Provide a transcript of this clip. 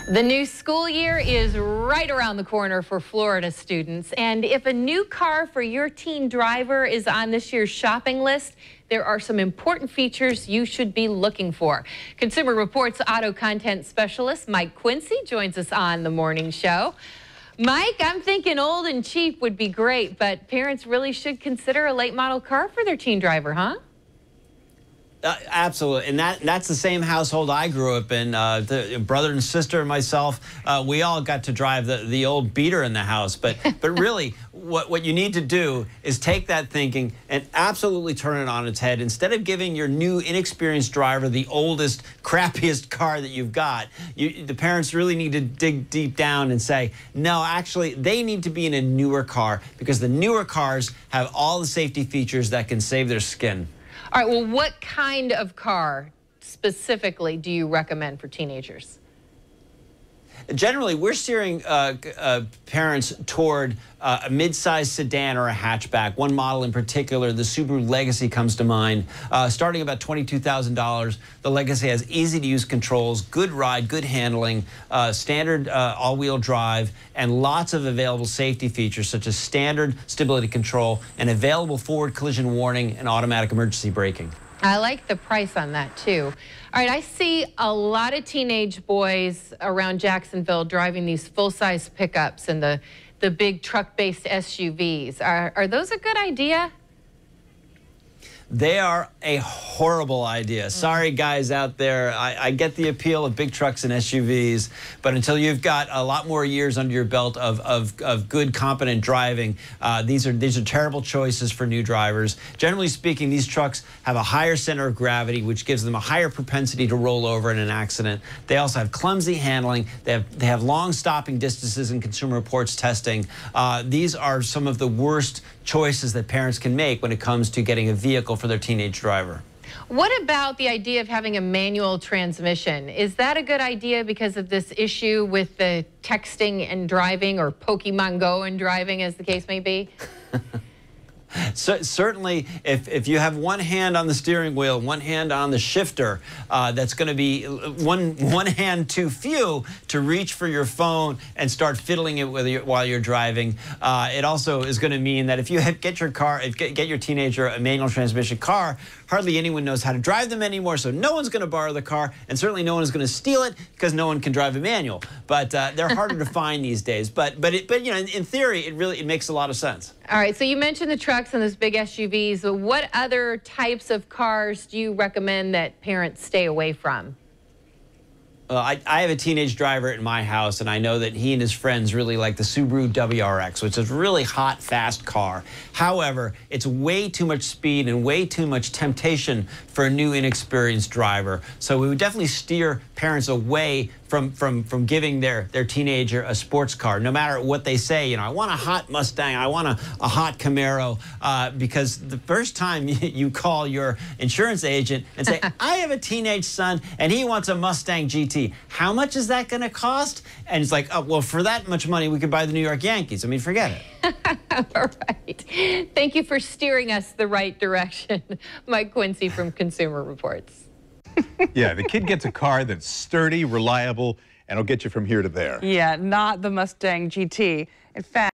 The new school year is right around the corner for Florida students, and if a new car for your teen driver is on this year's shopping list, there are some important features you should be looking for. Consumer Reports auto content specialist Mike Quincy joins us on the morning show. Mike, I'm thinking old and cheap would be great, but parents really should consider a late model car for their teen driver, huh? Absolutely, and that's the same household I grew up in. The brother and sister and myself, we all got to drive the old beater in the house. But really, what you need to do is take that thinking and absolutely turn it on its head. Instead of giving your new, inexperienced driver the oldest, crappiest car that you've got, the parents really need to dig deep down and say, no, actually, they need to be in a newer car because the newer cars have all the safety features that can save their skin. All right, well, what kind of car specifically do you recommend for teenagers? Generally, we're steering parents toward a mid-sized sedan or a hatchback. One model in particular, the Subaru Legacy, comes to mind. Starting about $22,000, the Legacy has easy-to-use controls, good ride, good handling, standard all-wheel drive, and lots of available safety features such as standard stability control and available forward collision warning and automatic emergency braking. I like the price on that, too. All right, I see a lot of teenage boys around Jacksonville driving these full-size pickups and the big truck-based SUVs. Are those a good idea? They are a horrible idea. Sorry, guys out there. I get the appeal of big trucks and SUVs, but until you've got a lot more years under your belt of good, competent driving, these are terrible choices for new drivers. Generally speaking, these trucks have a higher center of gravity, which gives them a higher propensity to roll over in an accident. They also have clumsy handling. They have long stopping distances in Consumer Reports testing. These are some of the worst choices that parents can make when it comes to getting a vehicle for their teenage driver. What about the idea of having a manual transmission? Is that a good idea because of this issue with the texting and driving, or Pokemon Go and driving, as the case may be? So, certainly, if you have one hand on the steering wheel, one hand on the shifter, that's going to be one hand too few to reach for your phone and start fiddling it with while you're driving. It also is going to mean that if you get your teenager a manual transmission car, hardly anyone knows how to drive them anymore. So no one's going to borrow the car, and certainly no one is going to steal it because no one can drive a manual. But they're harder to find these days. But you know, in theory, it makes a lot of sense. All right, so you mentioned the trucks and those big SUVs. What other types of cars do you recommend that parents stay away from? I have a teenage driver at my house, and I know that he and his friends really like the Subaru WRX, which is a really hot, fast car. However, it's way too much speed and way too much temptation for a new, inexperienced driver. So we would definitely steer parents away from giving their teenager a sports car, no matter what they say. You know, I want a hot Mustang, I want a hot Camaro, because the first time you call your insurance agent and say, I have a teenage son and he wants a Mustang GT. How much is that going to cost? And it's like, oh, well, for that much money, we could buy the New York Yankees. I mean, forget it. All right. Thank you for steering us the right direction. Mike Quincy from Consumer Reports. Yeah, the kid gets a car that's sturdy, reliable, and will get you from here to there. Yeah, not the Mustang GT. In fact,